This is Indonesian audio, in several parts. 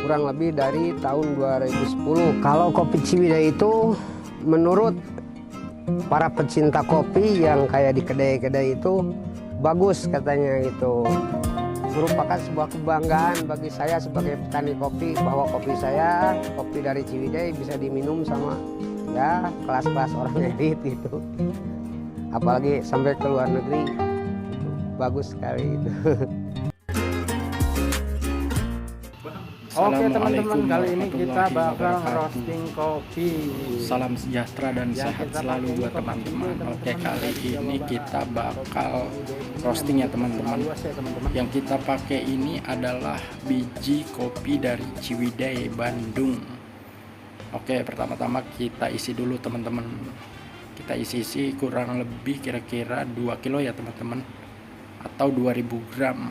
kurang lebih dari tahun 2010. Kalau kopi Ciwidey itu menurut para pecinta kopi yang kayak di kedai-kedai itu bagus katanya gitu. Merupakan sebuah kebanggaan bagi saya sebagai petani kopi bahwa kopi saya, kopi dari Ciwidey bisa diminum sama ya kelas-kelas orang elit gitu. Apalagi sampai ke luar negeri, bagus sekali itu. Oke teman-teman, kali ini kita bakal roasting kopi. Salam sejahtera dan Ya, sehat kita selalu pakai buat kopi teman-teman. juga, Oke, teman-teman. kali Dari ini Jawa kita Barat. bakal roasting ya teman-teman. Luas ya, teman-teman. Yang kita pakai ini adalah biji kopi dari Ciwidey, Bandung. Oke, pertama-tama kita isi dulu teman-teman. Kita isi kurang lebih kira-kira 2 kilo ya teman-teman, atau 2000 gram.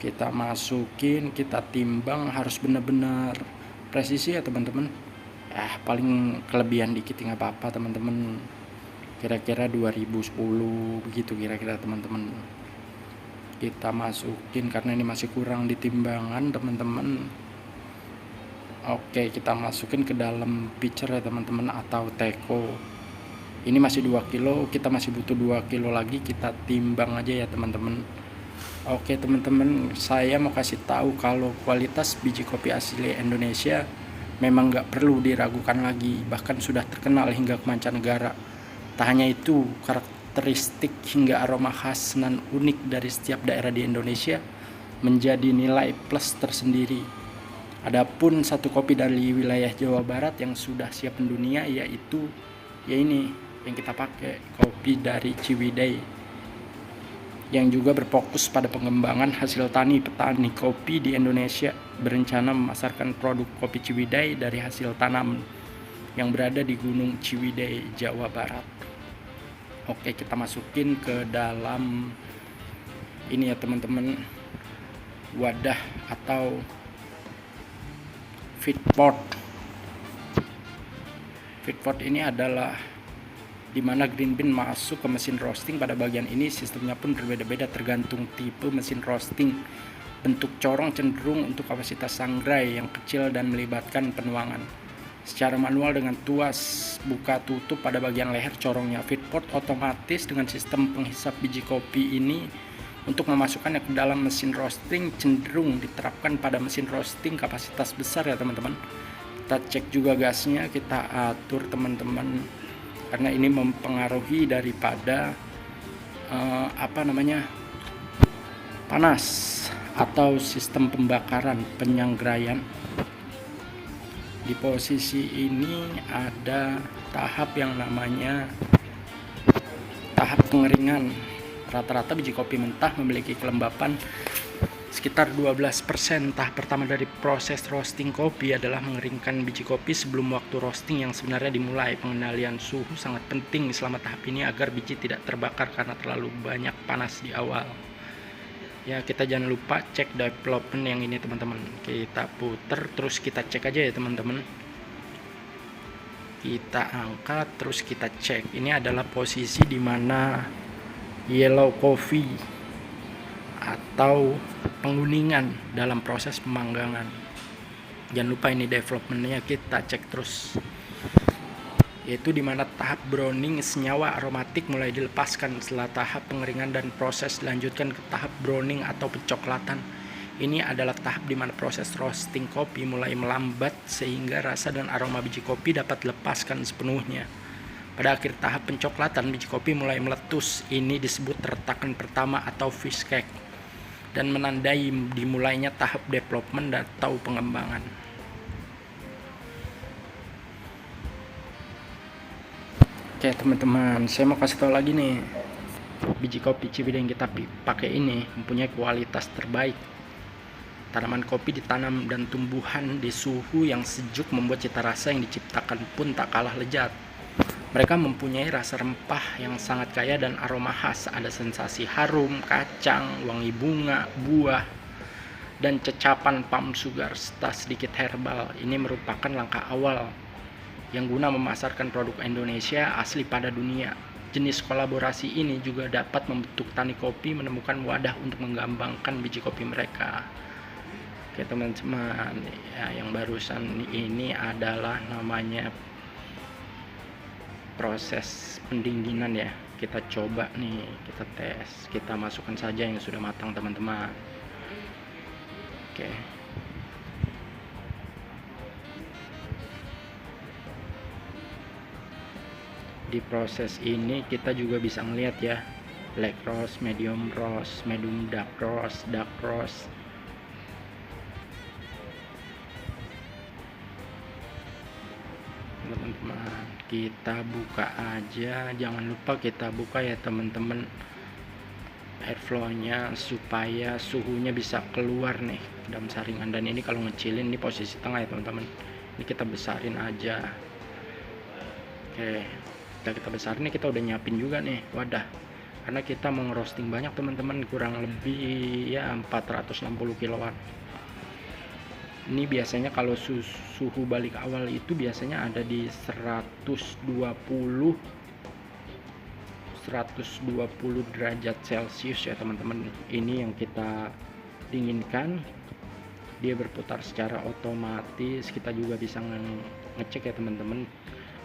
Kita masukin, kita timbang, harus benar-benar presisi ya teman-teman. Paling kelebihan dikit nggak apa-apa teman-teman, kira-kira 2010 begitu kira-kira teman-teman. Kita masukin karena ini masih kurang di timbangan teman-teman. Oke, kita masukin ke dalam pitcher ya teman-teman, atau teko. Ini masih 2 kilo, kita masih butuh 2 kilo lagi, kita timbang aja ya teman-teman. Oke teman-teman, saya mau kasih tahu kalau kualitas biji kopi asli Indonesia memang nggak perlu diragukan lagi, bahkan sudah terkenal hingga ke mancanegara. Tak hanya itu, karakteristik hingga aroma khas dan unik dari setiap daerah di Indonesia menjadi nilai plus tersendiri. Adapun satu kopi dari wilayah Jawa Barat yang sudah siap mendunia, yaitu ini yang kita pakai, kopi dari Ciwidey, yang juga berfokus pada pengembangan hasil tani petani kopi di Indonesia, berencana memasarkan produk kopi Ciwidey dari hasil tanam yang berada di Gunung Ciwidey, Jawa Barat. Oke, kita masukin ke dalam ini ya teman-teman, wadah atau feedpot. Feedpot ini adalah dimana green bean masuk ke mesin roasting. Pada bagian ini sistemnya pun berbeda-beda tergantung tipe mesin roasting. Bentuk corong cenderung untuk kapasitas sangrai yang kecil dan melibatkan penuangan secara manual dengan tuas buka tutup pada bagian leher corongnya. Feedpot otomatis dengan sistem penghisap biji kopi ini untuk memasukkannya ke dalam mesin roasting cenderung diterapkan pada mesin roasting kapasitas besar ya teman-teman. Kita cek juga gasnya, kita atur teman-teman, karena ini mempengaruhi daripada panas atau sistem pembakaran penyangraian. Di posisi ini ada tahap yang namanya tahap pengeringan. Rata-rata biji kopi mentah memiliki kelembapan sekitar 12%. Tahap pertama dari proses roasting kopi adalah mengeringkan biji kopi sebelum waktu roasting yang sebenarnya dimulai. Pengendalian suhu sangat penting selama tahap ini agar biji tidak terbakar karena terlalu banyak panas di awal. Ya, kita jangan lupa cek development yang ini teman-teman. Kita puter terus kita cek aja ya teman-teman. Kita angkat terus kita cek. Ini adalah posisi dimana yellow coffee atau penguningan dalam proses pemanggangan. Jangan lupa ini developmentnya kita cek terus, yaitu dimana tahap browning senyawa aromatik mulai dilepaskan. Setelah tahap pengeringan dan proses dilanjutkan ke tahap browning atau pencoklatan. Ini adalah tahap dimana proses roasting kopi mulai melambat sehingga rasa dan aroma biji kopi dapat dilepaskan sepenuhnya. Pada akhir tahap pencoklatan, biji kopi mulai meletus. Ini disebut retakan pertama atau fish cake dan menandai dimulainya tahap development atau pengembangan. Oke teman-teman, saya mau kasih tahu lagi nih, biji kopi Ciwidey yang kita pakai ini mempunyai kualitas terbaik. Tanaman kopi ditanam dan tumbuhan di suhu yang sejuk membuat cita rasa yang diciptakan pun tak kalah lezat. Mereka mempunyai rasa rempah yang sangat kaya dan aroma khas. Ada sensasi harum, kacang, wangi bunga, buah, dan cecapan palm sugar serta sedikit herbal. Ini merupakan langkah awal yang guna memasarkan produk Indonesia asli pada dunia. Jenis kolaborasi ini juga dapat membentuk tani kopi menemukan wadah untuk mengembangkan biji kopi mereka. Oke teman-teman, ya, yang barusan ini adalah namanya proses pendinginan ya. Kita coba nih, kita tes, kita masukkan saja yang sudah matang teman-teman. Oke. Di proses ini kita juga bisa ngeliat ya, black roast, medium dark roast. Teman-teman, kita buka aja, jangan lupa kita buka ya teman-teman, airflow-nya supaya suhunya bisa keluar nih ke dalam saringan. Dan ini kalau ngecilin, ini posisi tengah ya teman-teman, ini kita besarin aja. Oke, kita besarin nih, kita udah nyiapin juga nih wadah, karena kita mau ngerosting banyak teman-teman, kurang lebih ya 460 kW. Ini biasanya kalau suhu balik awal itu biasanya ada di 120 derajat Celcius ya teman-teman. Ini yang kita dinginkan, dia berputar secara otomatis. Kita juga bisa ngecek ya teman-teman,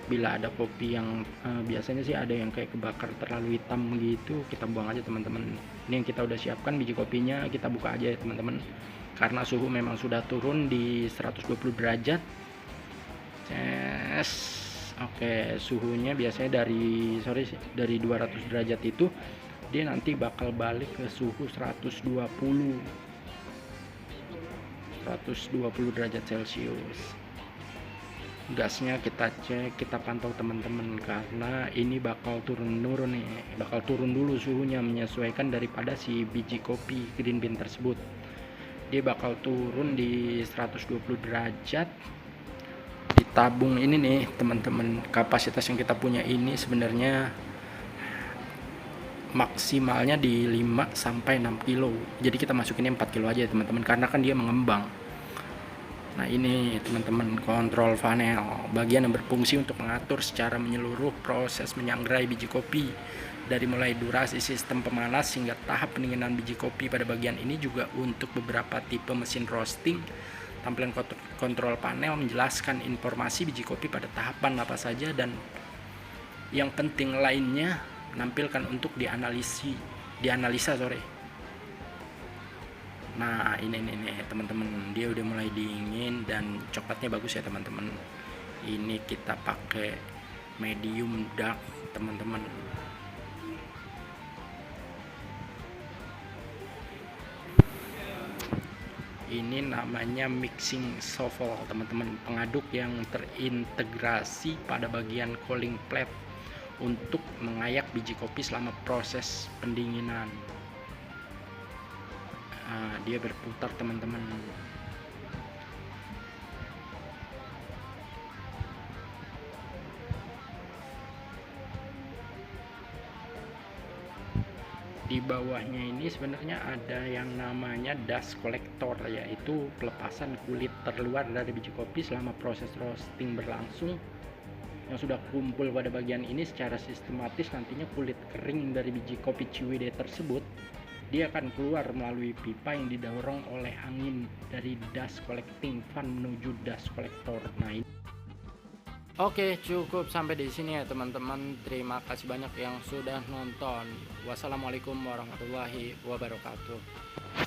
bila ada kopi yang biasanya sih ada yang kayak kebakar terlalu hitam gitu, kita buang aja teman-teman. Ini yang kita udah siapkan biji kopinya, kita buka aja ya teman-teman, karena suhu memang sudah turun di 120 derajat. Yes. Oke, suhunya biasanya dari 200 derajat itu dia nanti bakal balik ke suhu 120 derajat Celcius. Gasnya kita cek, kita pantau teman-teman, karena ini bakal turun nih, bakal turun dulu suhunya menyesuaikan daripada si biji kopi green bean tersebut. Dia bakal turun di 120 derajat. Di tabung ini nih teman-teman, kapasitas yang kita punya ini sebenarnya maksimalnya di 5 sampai 6 kilo. Jadi kita masukinnya 4 kilo aja teman-teman, karena kan dia mengembang. Nah ini teman-teman, kontrol funnel, bagian yang berfungsi untuk mengatur secara menyeluruh proses menyangrai biji kopi, dari mulai durasi sistem pemanas hingga tahap pendinginan biji kopi. Pada bagian ini juga untuk beberapa tipe mesin roasting. Tampilan kontrol panel menjelaskan informasi biji kopi pada tahapan apa saja, dan yang penting lainnya menampilkan untuk dianalisa. Nah ini nih teman-teman, dia udah mulai dingin dan coklatnya bagus ya teman-teman. Ini kita pakai medium dark teman-teman. Ini namanya mixing shovel teman-teman, pengaduk yang terintegrasi pada bagian cooling plate untuk mengayak biji kopi selama proses pendinginan. Nah, dia berputar teman-teman. Di bawahnya ini sebenarnya ada yang namanya dust collector, yaitu pelepasan kulit terluar dari biji kopi selama proses roasting berlangsung. Yang sudah kumpul pada bagian ini secara sistematis, nantinya kulit kering dari biji kopi Ciwidey tersebut dia akan keluar melalui pipa yang didorong oleh angin dari dust collecting fan menuju dust collector. Nah ini oke, cukup sampai di sini ya teman-teman. Terima kasih banyak yang sudah nonton. Wassalamualaikum warahmatullahi wabarakatuh.